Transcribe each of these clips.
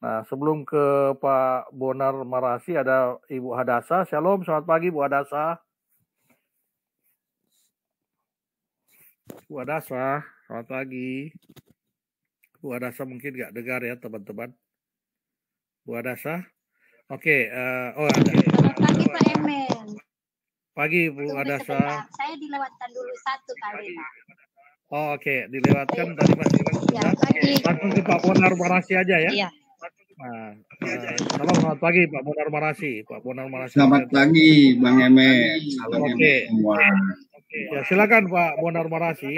Nah, sebelum ke Pak Bonar Marasi ada Ibu Hadasa. Shalom, selamat pagi Bu Hadasa. Bu Hadasa, selamat pagi. Bu Hadasa mungkin nggak dengar ya teman-teman. Bu Hadasa. Oke, ada. Selamat pagi Pak Emen. Pagi Bu Hadasa. Saya dilewatkan dulu satu kali Pak. Oh, oke, dilewatkan tadi masih Ya, pagi. langsung ke Pak Bonar Marasi aja ya. Iya. Nah, selamat pagi Pak Bonar Marasi. Pak Bonar Marasi. Selamat pagi Bang Emen. Oke. Semua. Ya, silakan Pak Bonar Marasi.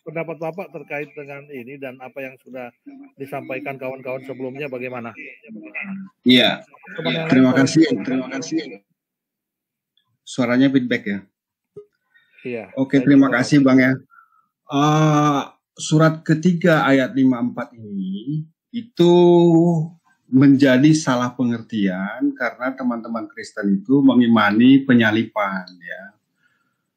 Pendapat Bapak terkait dengan ini dan apa yang sudah disampaikan kawan-kawan sebelumnya bagaimana? Iya. Terima kasih. Suaranya feedback ya. Iya. Oke, terima kasih Bang ya. Surat ketiga ayat 54 ini itu menjadi salah pengertian karena teman-teman Kristen itu mengimani penyalipan ya.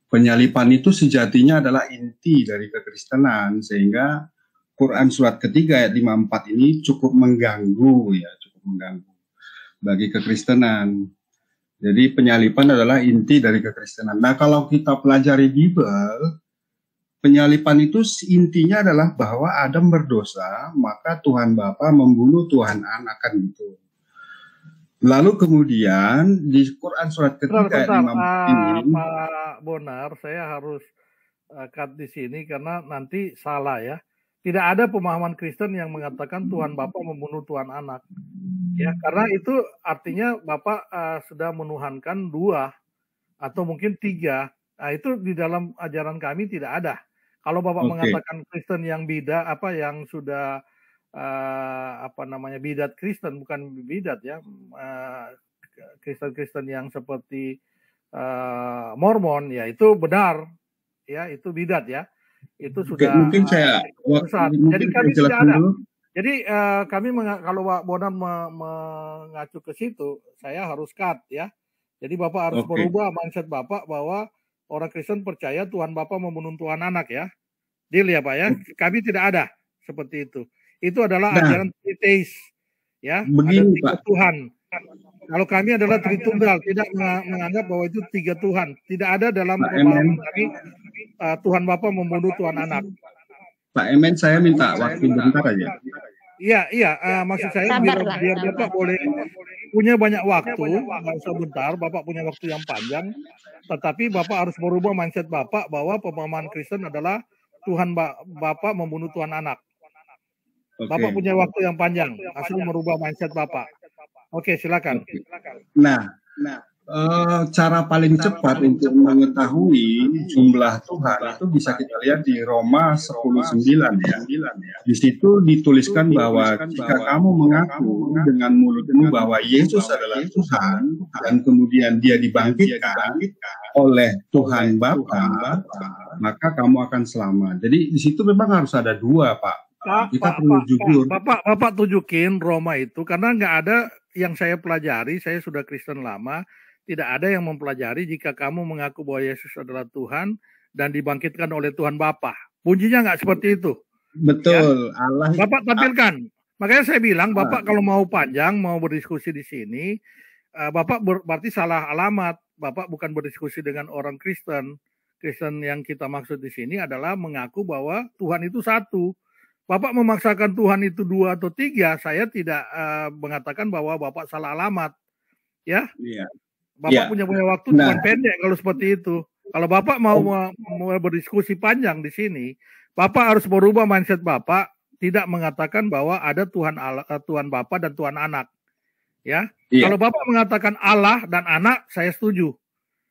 Penyalipan itu sejatinya adalah inti dari kekristenan sehingga Quran surat ketiga ayat 54 ini cukup mengganggu bagi kekristenan. Jadi penyalipan adalah inti dari kekristenan. Nah, kalau kita pelajari Bible, penyalipan itu intinya adalah bahwa Adam berdosa, maka Tuhan Bapa membunuh Tuhan Anak kan gitu. Lalu kemudian di Quran surat ketiga ayat 54 ini, Pak Bonar, saya harus cut di sini karena nanti salah ya. Tidak ada pemahaman Kristen yang mengatakan Tuhan Bapa membunuh Tuhan Anak. Ya, karena itu artinya Bapak sudah menuhankan dua atau mungkin tiga. Nah, itu di dalam ajaran kami tidak ada. Kalau Bapak mengatakan Kristen yang yang sudah bidat Kristen, bukan bidat ya, Kristen-Kristen yang seperti Mormon, ya itu benar, ya itu bidat ya, itu sudah mungkin saya besar. Jadi kami tidak ada. Jadi kami kalau Pak Bonar mengacu ke situ, saya harus cut ya. Jadi Bapak harus merubah mindset Bapak bahwa orang Kristen percaya Tuhan Bapa membunuh Tuhan Anak ya. Deal ya Pak ya. Kami tidak ada seperti itu. Itu adalah ajaran Triteis ya. Begini, ada tiga Tuhan. Kalau kami adalah Tritunggal, tidak menganggap bahwa itu tiga Tuhan. Tidak ada dalam pemahaman kami Tuhan Bapa membunuh Tuhan Anak. Pak Emen, saya minta waktu bentar aja. Iya, maksud saya biar Bapak boleh punya banyak waktu, nggak usah bentar, Bapak punya waktu yang panjang, tetapi Bapak harus merubah mindset Bapak bahwa pemahaman Kristen adalah Tuhan Bapa membunuh Tuhan Anak. Bapak punya waktu yang panjang, asal merubah mindset Bapak. Oke, silakan. Nah, cara paling cepat untuk mengetahui jumlah Tuhan itu bisa kita lihat di Roma 10:9 ya. Di situ dituliskan bahwa jika kamu mengaku dengan mulutmu bahwa Yesus adalah Tuhan dan kemudian dia dibangkitkan oleh Tuhan Bapa, maka kamu akan selamat. Jadi di situ memang harus ada dua, Pak. Kita perlu jujur. Bapak tunjukin Roma itu karena nggak ada yang saya pelajari. Saya sudah Kristen lama. Tidak ada yang mempelajari jika kamu mengaku bahwa Yesus adalah Tuhan dan dibangkitkan oleh Tuhan Bapa. Bunyinya nggak seperti itu. Betul. Ya? Allah. Bapak tampilkan. Makanya saya bilang, Bapak kalau mau panjang, mau berdiskusi di sini, Bapak berarti salah alamat. Bapak bukan berdiskusi dengan orang Kristen. Kristen yang kita maksud di sini adalah mengaku bahwa Tuhan itu satu. Bapak memaksakan Tuhan itu dua atau tiga, saya tidak mengatakan bahwa Bapak salah alamat. Ya. Iya. Bapak punya waktu cuma pendek kalau seperti itu. Kalau Bapak mau berdiskusi panjang di sini, Bapak harus merubah mindset Bapak, tidak mengatakan bahwa ada Tuhan Bapa dan Tuhan Anak. Ya. Kalau Bapak mengatakan Allah dan Anak, saya setuju.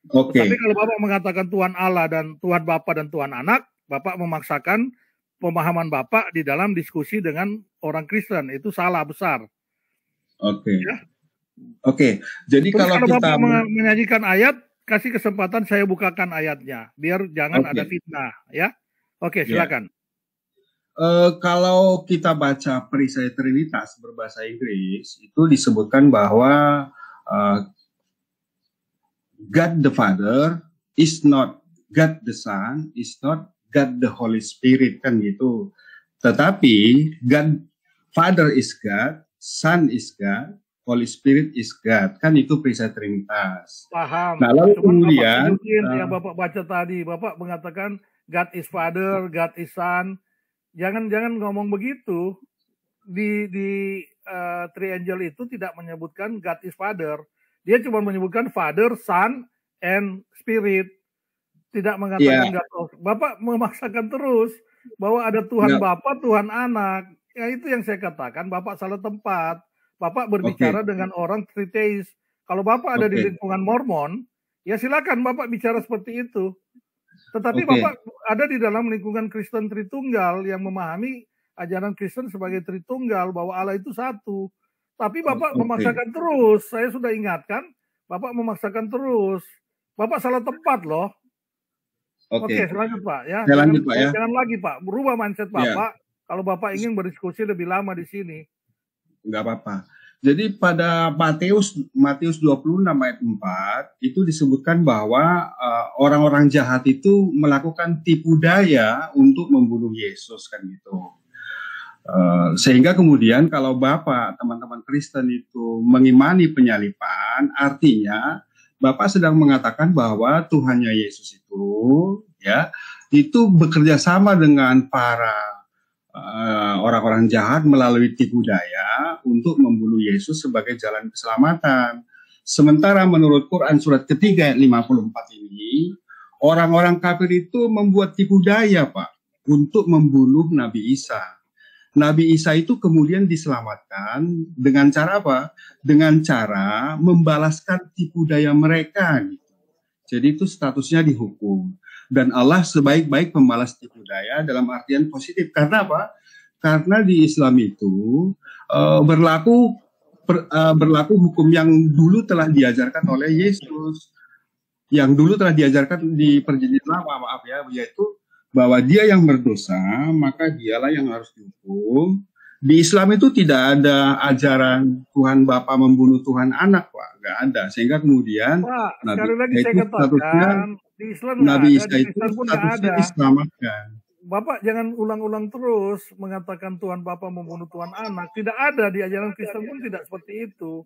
Tapi kalau Bapak mengatakan Tuhan Allah dan Tuhan Bapa dan Tuhan Anak, Bapak memaksakan pemahaman Bapak di dalam diskusi dengan orang Kristen. Itu salah besar. Ya? Oke, jadi kalau kita Bapak menyajikan ayat, kasih kesempatan saya bukakan ayatnya, biar jangan ada fitnah, ya. Oke, silakan. Kalau kita baca perisai Trinitas berbahasa Inggris, itu disebutkan bahwa God the Father is not God the Son, is not God the Holy Spirit kan gitu. Tetapi God Father is God, Son is God, Holy Spirit is God. Kan itu perisai Trinitas. Paham. Nah, lalu Cuman kemudian yang Bapak baca tadi, Bapak mengatakan God is Father, God is Son. Jangan ngomong begitu. Di Triangle itu tidak menyebutkan God is Father. Dia cuma menyebutkan Father, Son, and Spirit. Tidak mengatakan God of. Bapak memaksakan terus bahwa ada Tuhan Bapa, Tuhan Anak. Ya itu yang saya katakan, Bapak salah tempat. Bapak berbicara dengan orang Triteis. Kalau Bapak ada di lingkungan Mormon, ya silakan Bapak bicara seperti itu. Tetapi Bapak ada di dalam lingkungan Kristen Tritunggal yang memahami ajaran Kristen sebagai Tritunggal, bahwa Allah itu satu. Tapi Bapak memaksakan terus. Saya sudah ingatkan, Bapak memaksakan terus. Bapak salah tempat loh. Oke, lanjut Pak ya. Jangan lagi Pak, berubah mindset Bapak. Kalau Bapak ingin berdiskusi lebih lama di sini. Enggak apa-apa. Jadi pada Matius 26 ayat 4 itu disebutkan bahwa orang-orang jahat itu melakukan tipu daya untuk membunuh Yesus kan gitu. Sehingga kemudian kalau Bapak, teman-teman Kristen itu mengimani penyalipan, artinya Bapak sedang mengatakan bahwa Tuhannya Yesus itu ya itu bekerja sama dengan para orang-orang jahat melalui tipu daya untuk membunuh Yesus sebagai jalan keselamatan. Sementara menurut Quran surat ketiga ayat 54 ini, orang-orang kafir itu membuat tipu daya Pak untuk membunuh Nabi Isa. Nabi Isa itu kemudian diselamatkan dengan cara apa? Dengan cara membalaskan tipu daya mereka. Gitu. Jadi itu statusnya dihukum. Dan Allah sebaik-baik pembalas tipu daya dalam artian positif. Karena apa? Karena di Islam itu berlaku hukum yang dulu telah diajarkan oleh Yesus. Yang dulu telah diajarkan di perjanjian lama, maaf ya, yaitu bahwa dia yang berdosa, maka dialah yang harus dihukum. Di Islam itu tidak ada ajaran Tuhan Bapa membunuh Tuhan Anak, Pak. Nggak ada. Sehingga kemudian Pak, sekali lagi saya katakan, di Islam Nabi Isa itu statusnya diselamatkan. Bapak jangan ulang-ulang terus mengatakan Tuhan Bapa membunuh Tuhan Anak. Tidak ada di ajaran Kristen pun tidak seperti itu.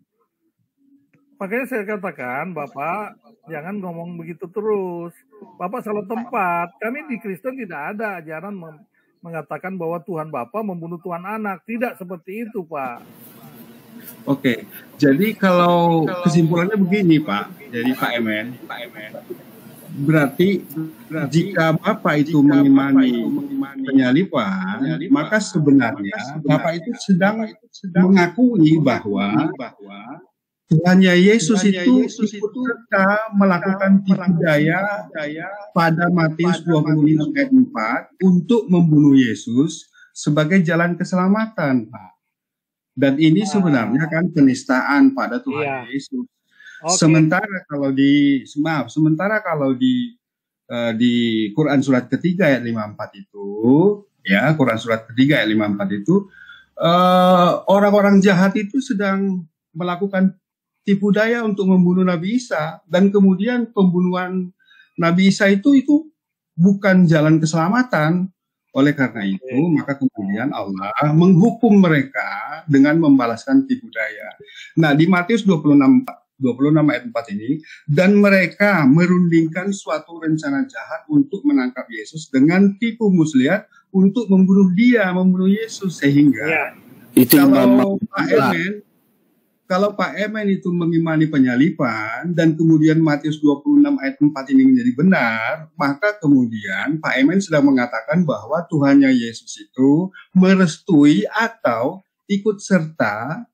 Makanya saya katakan, Bapak jangan ngomong begitu terus. Bapak salah tempat. Kami di Kristen tidak ada ajaran mengatakan bahwa Tuhan Bapa membunuh Tuhan Anak. Tidak seperti itu, Pak. Oke, jadi kalau kesimpulannya begini, Pak. Jadi Pak Emen, berarti jika Bapak itu mengimani penyalipan, maka sebenarnya Bapak itu sedang mengakui bahwa Tuhannya Yesus itu ikut serta melakukan tipu daya pada Matius 26 ayat 4 untuk membunuh Yesus sebagai jalan keselamatan, Pak. Dan ini sebenarnya kan penistaan pada Tuhan Yesus. Sementara kalau di Quran surat ketiga ayat 54 itu, ya Quran surat ketiga ayat 54 itu orang-orang jahat itu sedang melakukan tipu daya untuk membunuh Nabi Isa, dan kemudian pembunuhan Nabi Isa itu bukan jalan keselamatan. Oleh karena itu, maka kemudian Allah menghukum mereka dengan membalaskan tipu daya. Nah, di Matius 26 ayat 4 ini, dan mereka merundingkan suatu rencana jahat untuk menangkap Yesus dengan tipu muslihat untuk membunuh Yesus, sehingga itu kalau Pak Emen itu mengimani penyalipan dan kemudian Matius 26 ayat 4 ini menjadi benar, maka kemudian Pak Emen sedang mengatakan bahwa Tuhannya Yesus itu merestui atau ikut serta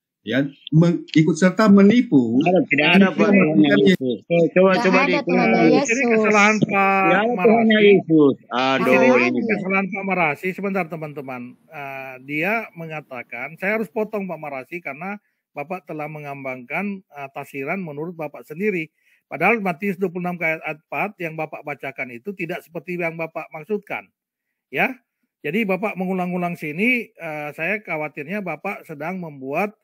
menipu. Tidak ada Tuhannya Yesus. Coba ini kesalahan Pak Marasi. Ini kesalahan Pak Marasi. Sebentar teman-teman. Dia mengatakan, saya harus potong Pak Marasi karena Bapak telah mengambangkan tafsiran menurut Bapak sendiri. Padahal Matius 26 ayat 4 yang Bapak bacakan itu tidak seperti yang Bapak maksudkan. Ya. Jadi Bapak mengulang-ulang sini, saya khawatirnya Bapak sedang membuat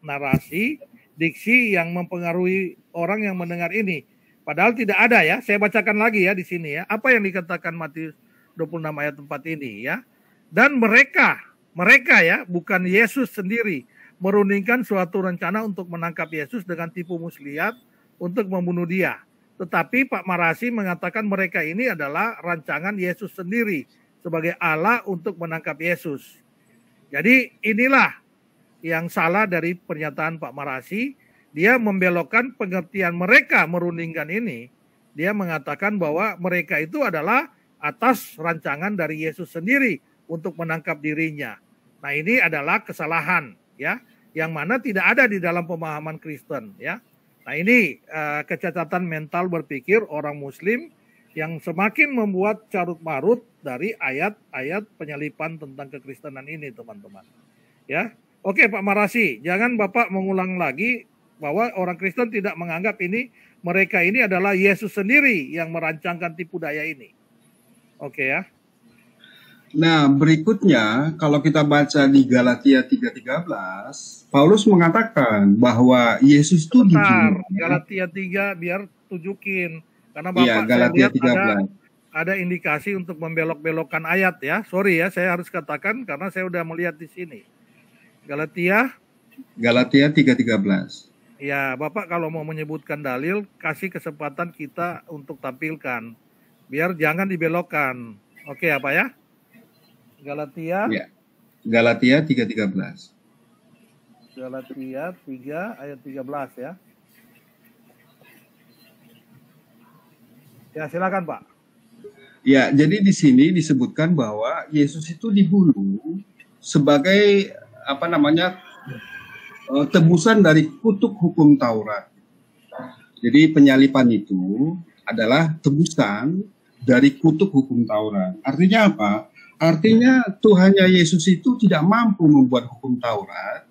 narasi, diksi yang mempengaruhi orang yang mendengar ini. Padahal tidak ada ya. Saya bacakan lagi ya di sini ya. Apa yang dikatakan Matius 26 ayat 4 ini ya. Dan mereka Mereka ya, bukan Yesus sendiri, merundingkan suatu rencana untuk menangkap Yesus dengan tipu muslihat untuk membunuh dia. Tetapi Pak Marasi mengatakan mereka ini adalah rancangan Yesus sendiri sebagai Allah untuk menangkap Yesus. Jadi inilah yang salah dari pernyataan Pak Marasi. Dia membelokkan pengertian mereka merundingkan ini. Dia mengatakan bahwa mereka itu adalah atas rancangan dari Yesus sendiri untuk menangkap dirinya. Nah, ini adalah kesalahan ya, yang mana tidak ada di dalam pemahaman Kristen ya. Nah, ini kecacatan mental berpikir orang Muslim yang semakin membuat carut marut dari ayat-ayat penyalipan tentang kekristenan ini, teman-teman. Ya, oke Pak Marasi, jangan Bapak mengulang lagi bahwa orang Kristen tidak menganggap ini mereka ini adalah Yesus sendiri yang merancangkan tipu daya ini. Oke ya. Nah, berikutnya kalau kita baca di Galatia 3:13, Paulus mengatakan bahwa Yesus itu dibunuh. Galatia 3 biar tunjukin. Karena Iya, Bapak Galatia saya lihat 13. ada indikasi untuk membelok-belokkan ayat ya. Sorry ya, saya harus katakan karena saya udah melihat di sini. Galatia 3:13. Ya, Bapak kalau mau menyebutkan dalil, kasih kesempatan kita untuk tampilkan. Biar jangan dibelokkan. Oke apa ya? Galatia. Ya. Galatia 3:13. Galatia 3 ayat 13 ya. Ya, silakan Pak. Ya, jadi di sini disebutkan bahwa Yesus itu dibunuh sebagai tebusan dari kutuk hukum Taurat. Jadi penyalipan itu adalah tebusan dari kutuk hukum Taurat. Artinya apa? Artinya Tuhannya Yesus itu tidak mampu membuat hukum Taurat.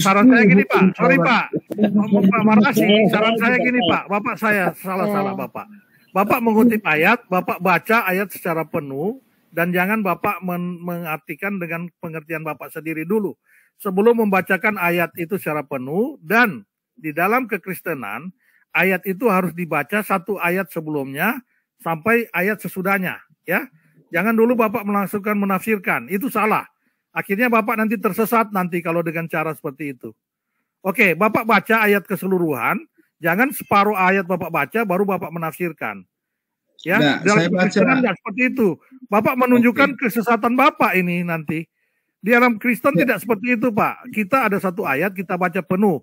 Saran saya gini Pak, sorry Pak, Pak Marasi, saran saya gini Pak, Bapak saya salah Bapak. Bapak mengutip ayat, Bapak baca ayat secara penuh, dan jangan Bapak mengartikan dengan pengertian Bapak sendiri dulu. Sebelum membacakan ayat itu secara penuh, dan di dalam kekristenan, ayat itu harus dibaca satu ayat sebelumnya sampai ayat sesudahnya. Ya, jangan dulu Bapak melangsungkan menafsirkan, itu salah. Akhirnya Bapak nanti tersesat nanti kalau dengan cara seperti itu. Oke, Bapak baca ayat keseluruhan, jangan separuh ayat Bapak baca baru Bapak menafsirkan. Ya, Nah, dalam saya kekristenan baca. nggak seperti itu. Bapak menunjukkan kesesatan Bapak ini nanti. Di dalam Kristen tidak seperti itu, Pak. Kita ada satu ayat, kita baca penuh.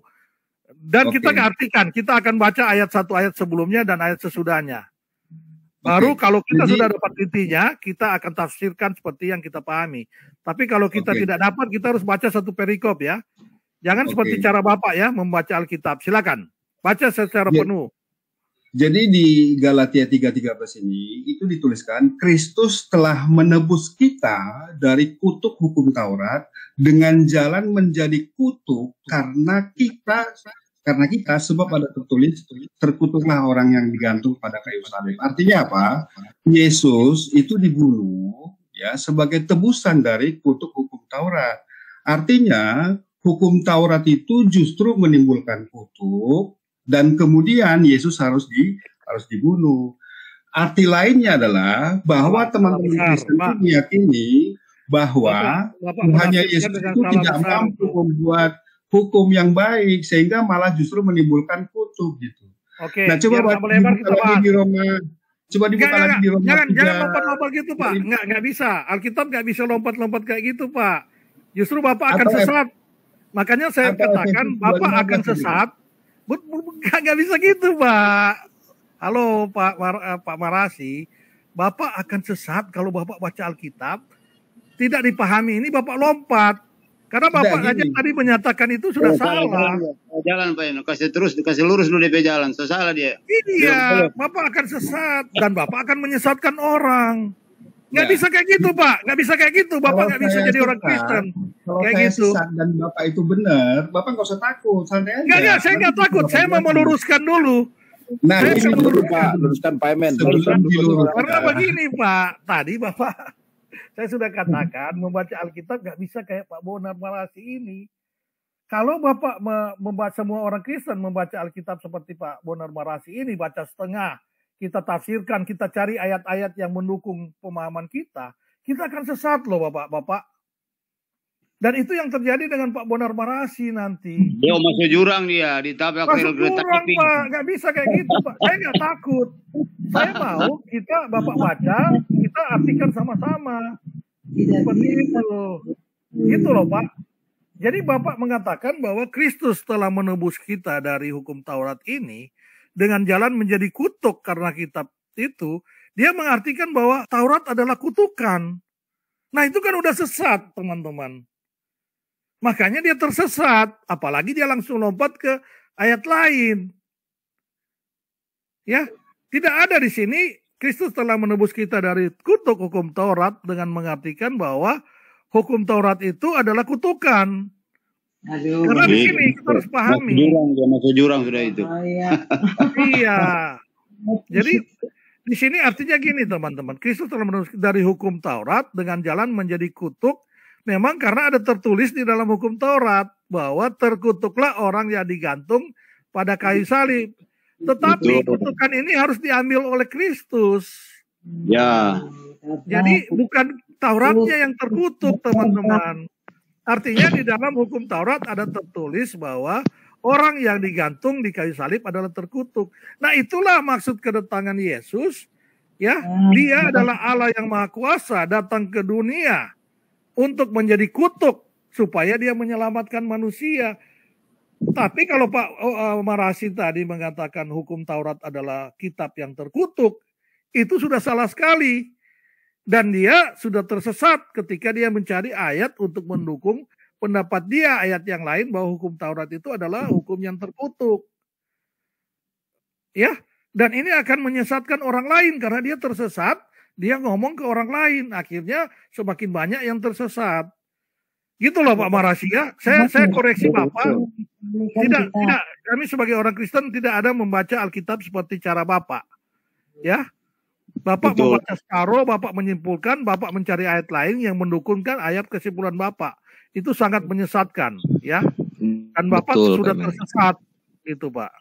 Dan kita artikan, kita akan baca ayat satu ayat sebelumnya dan ayat sesudahnya. Baru kalau kita sudah dapat intinya, kita akan tafsirkan seperti yang kita pahami. Tapi kalau kita tidak dapat, kita harus baca satu perikop ya. Jangan seperti cara Bapak ya, membaca Alkitab. Silakan, baca secara penuh. Jadi di Galatia 3:13 ini itu dituliskan Kristus telah menebus kita dari kutuk hukum Taurat dengan jalan menjadi kutuk karena kita sebab ada tertulis terkutuklah orang yang digantung pada kayu salib. Artinya apa? Yesus itu dibunuh ya sebagai tebusan dari kutuk hukum Taurat. Artinya hukum Taurat itu justru menimbulkan kutuk. Dan kemudian Yesus harus dibunuh. Arti lainnya adalah bahwa teman-teman Kristen itu meyakini bahwa Tuhannya Yesus itu tidak mampu membuat hukum yang baik sehingga malah justru menimbulkan kutuk gitu. Oke. Nah, coba dibuka lagi di Roma. Coba dibuka lagi di Roma. Jangan lompat-lompat gitu Pak. Nggak bisa. Alkitab nggak bisa lompat-lompat kayak gitu Pak. Justru Bapak akan sesat. Makanya saya katakan Bapak akan sesat. Nggak bisa gitu Pak. Halo Pak Marasi, Bapak akan sesat kalau Bapak baca Alkitab tidak dipahami ini Bapak lompat. Karena Bapak aja tadi menyatakan itu sudah salah. Jalan Pak Eno, kasih lurus dulu DP jalan, salah dia. Iya, Bapak akan sesat dan Bapak akan menyesatkan orang. Nggak bisa kayak gitu Pak, nggak bisa kayak gitu. Bapak nggak bisa jadi orang Kristen. Kalau kayak saya gitu. sesat dan Bapak itu benar, Bapak nggak usah takut, santai aja. Nggak, saya nggak takut. Saya mau meluruskan dulu. Nah, saya ini Pak, luruskan Pak Emen. Karena begini Pak, tadi Bapak, saya sudah katakan membaca Alkitab nggak bisa kayak Pak Bonar Marasi ini. Kalau Bapak membaca semua orang Kristen membaca Alkitab seperti Pak Bonar Marasi ini, baca setengah, kita tafsirkan, kita cari ayat-ayat yang mendukung pemahaman kita akan sesat loh Bapak. Dan itu yang terjadi dengan Pak Bonar Marasi nanti. Dia masuk jurang dia, ditabrak Masuk rel kereta jurang api. Pak, nggak bisa kayak gitu Pak. Saya nggak takut. Saya mau kita Bapak baca, kita artikan sama-sama. Seperti itu. Gitu loh Pak. Jadi Bapak mengatakan bahwa Kristus telah menebus kita dari hukum Taurat ini dengan jalan menjadi kutuk karena kitab itu. Dia mengartikan bahwa Taurat adalah kutukan. Nah itu kan udah sesat teman-teman. Makanya dia tersesat. Apalagi dia langsung lompat ke ayat lain. Ya, tidak ada di sini Kristus telah menebus kita dari kutuk hukum Taurat dengan mengartikan bahwa hukum Taurat itu adalah kutukan. Aduh. Karena di sini kita harus pahami. Masuk jurang sudah itu. Iya. Jadi di sini artinya gini teman-teman. Kristus telah menebus dari hukum Taurat dengan jalan menjadi kutuk. Memang karena ada tertulis di dalam hukum Taurat bahwa terkutuklah orang yang digantung pada kayu salib. Tetapi kutukan ini harus diambil oleh Kristus. Ya. Jadi bukan Tauratnya yang terkutuk teman-teman. Artinya di dalam hukum Taurat ada tertulis bahwa orang yang digantung di kayu salib adalah terkutuk. Nah itulah maksud kedatangan Yesus. Ya, dia adalah Allah yang Maha Kuasa datang ke dunia untuk menjadi kutuk supaya dia menyelamatkan manusia. Tapi kalau Pak Marasi tadi mengatakan hukum Taurat adalah kitab yang terkutuk, itu sudah salah sekali. Dan dia sudah tersesat ketika dia mencari ayat untuk mendukung pendapat dia, ayat yang lain bahwa hukum Taurat itu adalah hukum yang terkutuk. Ya, dan ini akan menyesatkan orang lain karena dia tersesat, dia ngomong ke orang lain, akhirnya semakin banyak yang tersesat. Gitu loh Pak Marasi ya. Saya koreksi Bapak. Tidak, kami sebagai orang Kristen tidak ada membaca Alkitab seperti cara Bapak. Ya. Bapak membaca separuh, Bapak menyimpulkan, Bapak mencari ayat lain yang mendukungkan ayat kesimpulan Bapak. Itu sangat menyesatkan, ya. Dan Bapak sudah tersesat, gitu Pak.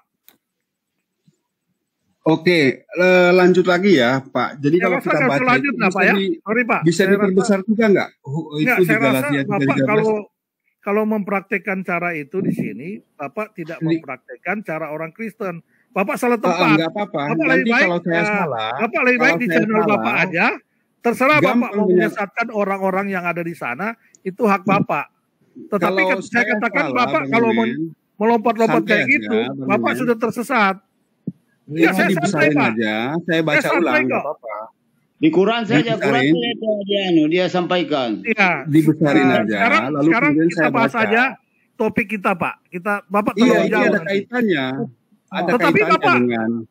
Oke, lanjut lagi ya Pak. Jadi kalau kita baca lanjut, itu Pak, ya? Sorry, Pak. Bisa diperbesar juga nggak? Itu saya rasa Bapak 13. kalau mempraktekkan cara itu di sini, Bapak tidak mempraktekkan cara orang Kristen. Bapak salah tempat. Enggak apa-apa. Bapak Nanti kalau saya salah, Bapak lebih baik di channel Bapak aja. Terserah Bapak mau menyesatkan orang-orang yang ada di sana, itu hak Bapak. Tetapi kalau saya katakan salah, Bapak kalau melompat-lompat kayak gitu, Bapak sudah tersesat. Ya, saya santai aja. Saya baca ulang, enggak apa-apa. Di Quran saja, Quran dia sampaikan. Iya. Dibesarin aja. Sekarang kita bahas aja topik kita, Pak. Bapak tolong jawab. Ada kaitannya. Tetapi Bapak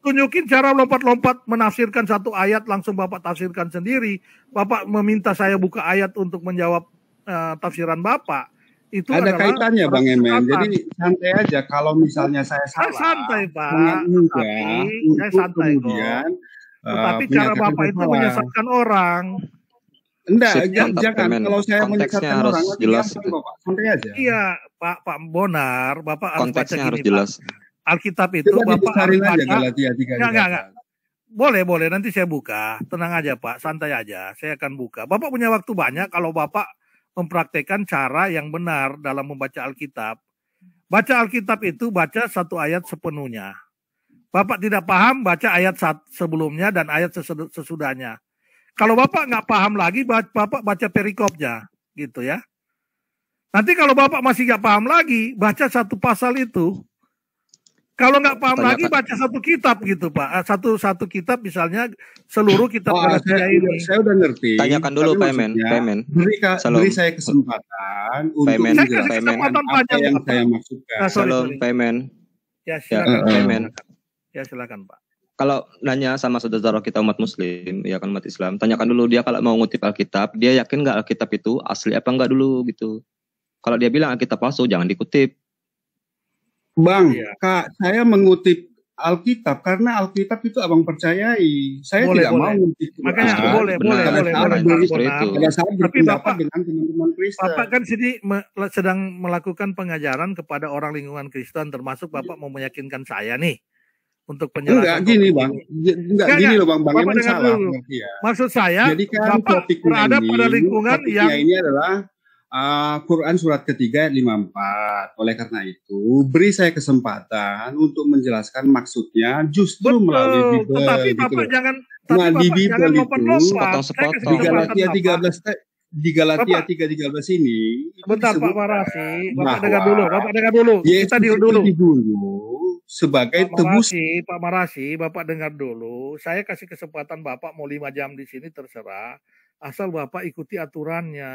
tunjukin cara lompat-lompat menafsirkan satu ayat langsung Bapak tafsirkan sendiri. Bapak meminta saya buka ayat untuk menjawab tafsiran Bapak. Itu ada kaitannya Bang Emen. Jadi santai aja kalau misalnya saya salah. Santai Pak. Saya santai kemudian. Tapi cara Bapak itu menyesatkan orang. Enggak, jangan. Kalau saya menyesatkan orang, jelas. Bapak santai aja. Iya, Pak Bonar, Bapak harus baca harus gini, jelas. Pak. Alkitab itu Bapak harus baca. Enggak. Boleh, nanti saya buka. Tenang aja Pak, santai aja. Saya akan buka. Bapak punya waktu banyak kalau Bapak mempraktekkan cara yang benar dalam membaca Alkitab. Baca Alkitab itu baca satu ayat sepenuhnya. Bapak tidak paham, baca ayat sebelumnya dan ayat sesudahnya. Kalau Bapak nggak paham lagi, Bapak baca perikopnya, gitu ya. Nanti kalau Bapak masih nggak paham lagi, baca satu pasal itu. Kalau nggak paham lagi, baca satu kitab gitu Pak. Satu kitab misalnya seluruh kitab ini. Saya udah ngerti. Tanyakan dulu Pak Emen. Beri saya kesempatan untuk menjelaskan apa yang saya maksudkan. Salam Pak Emen. Ya silakan Pak Emen. Ya silakan Pak. Kalau nanya sama saudara kita umat Muslim, ya kan umat Islam, tanyakan dulu dia kalau mau ngutip Alkitab, dia yakin nggak Alkitab itu asli apa enggak dulu gitu. Kalau dia bilang Alkitab palsu, jangan dikutip. Bang, Kak, saya mengutip Alkitab karena Alkitab itu abang percayai. Saya tidak mau mengutip. Makanya boleh. Tapi Bapak dengan teman-teman Kristen. Bapak kan sedang melakukan pengajaran kepada orang lingkungan Kristen, termasuk Bapak mau meyakinkan saya nih untuk penjelasan. Enggak gini Bang, enggak gini loh Bang Emen salah. Maksud saya, jadi kan Bapak berada pada lingkungan yang ini adalah Quran surat ketiga ayat 54. Oleh karena itu, beri saya kesempatan untuk menjelaskan maksudnya justru melalui Betul. Bible Tetapi gitu Bapak loh. jangan, Nah, di Bapak Bible jangan itu lompat-lompat. Saya kasih Sepotong-sepotong. di kesempatan Galatia Bapak. 13 di Galatia Bapak, 3:13 ini itu bentar Pak disebutkan Marasi. Bapak dengar bahwa dulu. Bapak dengar dulu. Kita Yesus deal itu dulu. dibunuh sebagai Pak tebus. Marasi, Pak Marasi, Bapak dengar dulu. Saya kasih kesempatan Bapak mau 5 jam di sini terserah. Asal Bapak ikuti aturannya.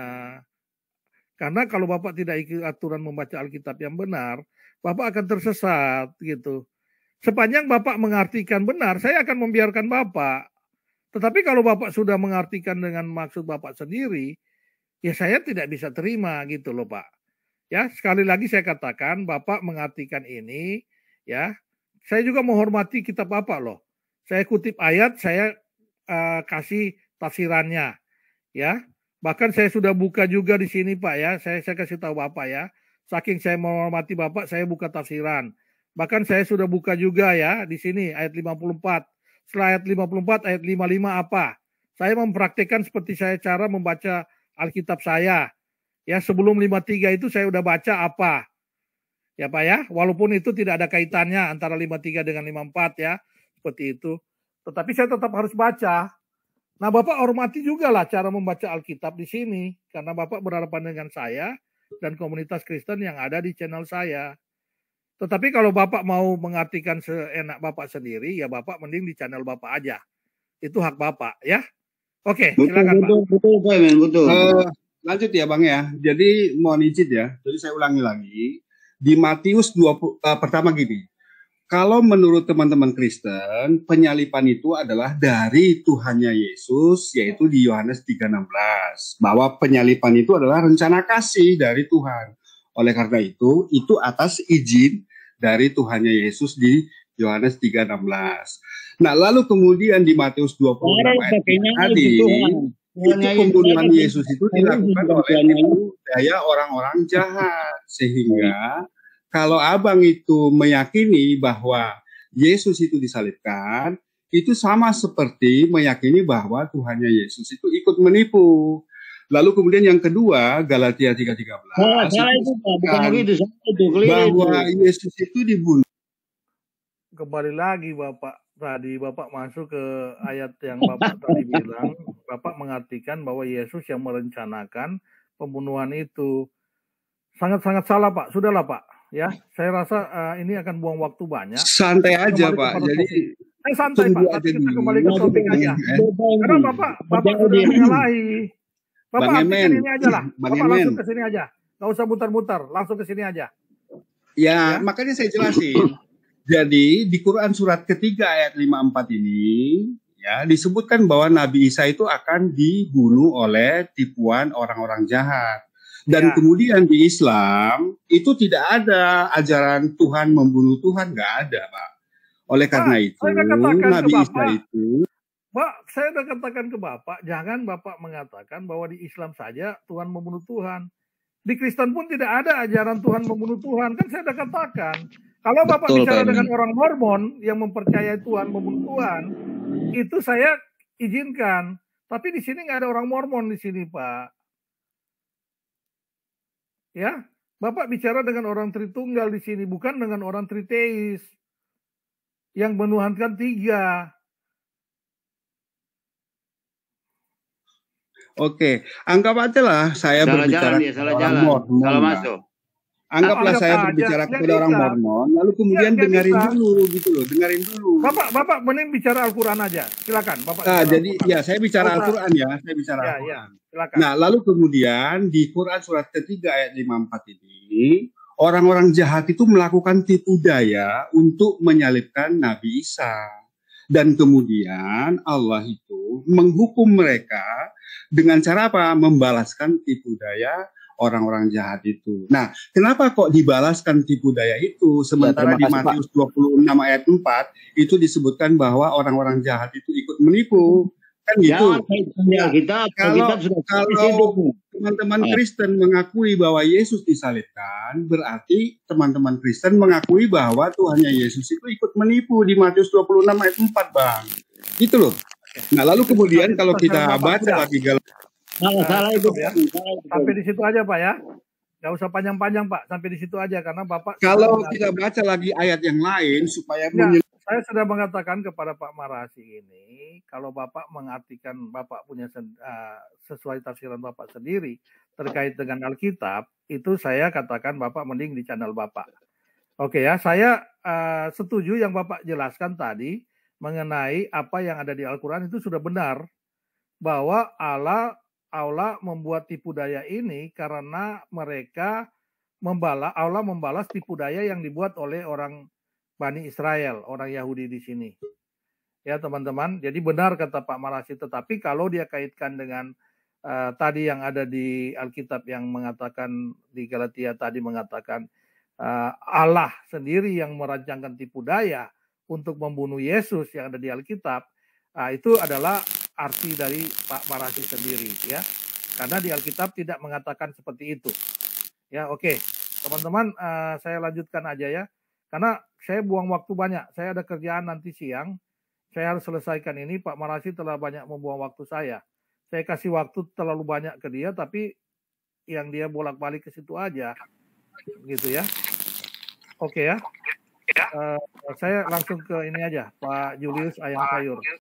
Karena kalau Bapak tidak ikut aturan membaca Alkitab yang benar, Bapak akan tersesat gitu. Sepanjang Bapak mengartikan benar, saya akan membiarkan Bapak. Tetapi kalau Bapak sudah mengartikan dengan maksud Bapak sendiri, ya saya tidak bisa terima gitu loh Pak. Ya, sekali lagi saya katakan Bapak mengartikan ini, ya. Saya juga menghormati kitab Bapak loh. Saya kutip ayat, saya kasih tafsirannya, ya. Bahkan saya sudah buka juga di sini Pak ya. Saya kasih tahu Bapak ya. Saking saya menghormati Bapak, saya buka tafsiran. Bahkan saya sudah buka juga ya di sini ayat 54. Setelah ayat 54, ayat 55 apa? Saya mempraktikkan seperti saya cara membaca Alkitab saya. Ya, sebelum 53 itu saya udah baca apa? Ya Pak ya, walaupun itu tidak ada kaitannya antara 53 dengan 54 ya. Seperti itu. Tetapi saya tetap harus baca. Nah, Bapak hormati juga lah cara membaca Alkitab di sini. Karena Bapak berhadapan dengan saya dan komunitas Kristen yang ada di channel saya. Tetapi kalau Bapak mau mengartikan seenak Bapak sendiri, ya Bapak mending di channel Bapak aja. Itu hak Bapak ya. Oke, silakan Pak. Betul, Pak Emen, betul. Lanjut ya Bang ya. Jadi mohon izin ya. Jadi saya ulangi lagi. Di Matius 20, pertama gini. Kalau menurut teman-teman Kristen, penyalipan itu adalah dari Tuhannya Yesus, yaitu di Yohanes 3:16. Bahwa penyalipan itu adalah rencana kasih dari Tuhan. Oleh karena itu atas izin dari Tuhannya Yesus di Yohanes 3:16. Nah, lalu kemudian di Matius 26 ayat tadi, itu pembunuhan Yesus itu dilakukan oleh daya orang-orang jahat. Sehingga kalau abang itu meyakini bahwa Yesus itu disalibkan, itu sama seperti meyakini bahwa Tuhannya Yesus itu ikut menipu. Lalu kemudian yang kedua, Galatia 3:13, bahwa Yesus itu dibunuh. Kembali lagi Bapak, tadi Bapak masuk ke ayat yang Bapak tadi bilang, Bapak mengartikan bahwa Yesus yang merencanakan pembunuhan itu. Sangat-sangat salah Pak, sudahlah Pak. Ya, saya rasa ini akan buang waktu banyak. Santai aja Pak. Jadi santai Pak, tapi kita kembali ke topik aja. Karena Bapak sudah menyalahi. Bapak artikan ini aja lah. Bapak langsung ke sini aja. Nggak usah muter-muter, langsung ke sini aja. Ya, makanya saya jelasin. Jadi di Quran surat ketiga ayat 54 ini ya disebutkan bahwa Nabi Isa itu akan dibunuh oleh tipuan orang-orang jahat. Dan kemudian di Islam itu tidak ada ajaran Tuhan membunuh Tuhan, nggak ada Pak. Oleh karena itu Nabi Isa itu, Pak, saya udah katakan ke Bapak, jangan Bapak mengatakan bahwa di Islam saja Tuhan membunuh Tuhan. Di Kristen pun tidak ada ajaran Tuhan membunuh Tuhan. Kan saya udah katakan. Kalau Bapak bicara dengan orang Mormon yang mempercayai Tuhan membunuh Tuhan, itu saya izinkan. Tapi di sini nggak ada orang Mormon di sini, Pak. Ya, Bapak bicara dengan orang Tritunggal di sini, bukan dengan orang Triteis yang menuhankan 3. Oke, anggap aja lah saya berbicara kepada orang Mormon. Salah masuk. Anggaplah saya berbicara kepada orang Mormon, lalu kemudian dengerin dulu gitu loh, dengerin dulu. Bapak mending bicara Al-Quran aja, silakan. Bapak. Jadi ya saya bicara Al-Quran ya, saya bicara Al-Quran. Silakan. Nah, lalu kemudian di Quran surat ketiga ayat 54 ini, orang-orang jahat itu melakukan tipu daya untuk menyalibkan Nabi Isa. Dan kemudian Allah itu menghukum mereka dengan cara apa? Membalaskan tipu daya orang-orang jahat itu. Nah, kenapa kok dibalaskan tipu daya itu? Sementara di Matius 26 ayat 4 itu disebutkan bahwa orang-orang jahat itu ikut menipu. Kan gitu. Kalau teman-teman Kristen mengakui bahwa Yesus disalibkan, berarti teman-teman Kristen mengakui bahwa Tuhannya Yesus itu ikut menipu di Matius 26 ayat 4, Bang. Gitu loh. Nah, lalu kemudian kalau kita baca lagi Salah itu. cukup ya. Sampai di situ aja Pak ya. Nggak usah panjang-panjang Pak, sampai di situ aja karena Bapak Kalau sudah kita baca lagi ayat yang lain supaya Ya, saya sudah mengatakan kepada Pak Marasi ini, kalau Bapak mengartikan Bapak punya sesuai tafsiran Bapak sendiri terkait dengan Alkitab, itu saya katakan Bapak mending di channel Bapak. Oke ya, saya setuju yang Bapak jelaskan tadi mengenai apa yang ada di Al-Quran itu sudah benar, bahwa Allah membuat tipu daya ini karena Allah membalas tipu daya yang dibuat oleh orang Bani Israel, orang Yahudi di sini. Ya teman-teman, jadi benar kata Pak Marasi, tetapi kalau dia kaitkan dengan tadi yang ada di Alkitab yang mengatakan, di Galatia tadi mengatakan Allah sendiri yang merancangkan tipu daya untuk membunuh Yesus yang ada di Alkitab, itu adalah arti dari Pak Marasi sendiri ya. Karena di Alkitab tidak mengatakan seperti itu. Ya, oke. Teman-teman, saya lanjutkan aja ya. Karena saya buang waktu banyak. Saya ada kerjaan nanti siang. Saya harus selesaikan ini. Pak Marasi telah banyak membuang waktu saya. Saya kasih waktu terlalu banyak ke dia, tapi yang dia bolak-balik ke situ aja. Gitu ya. Oke ya. Saya langsung ke ini aja, Pak Julius Ayam Sayur.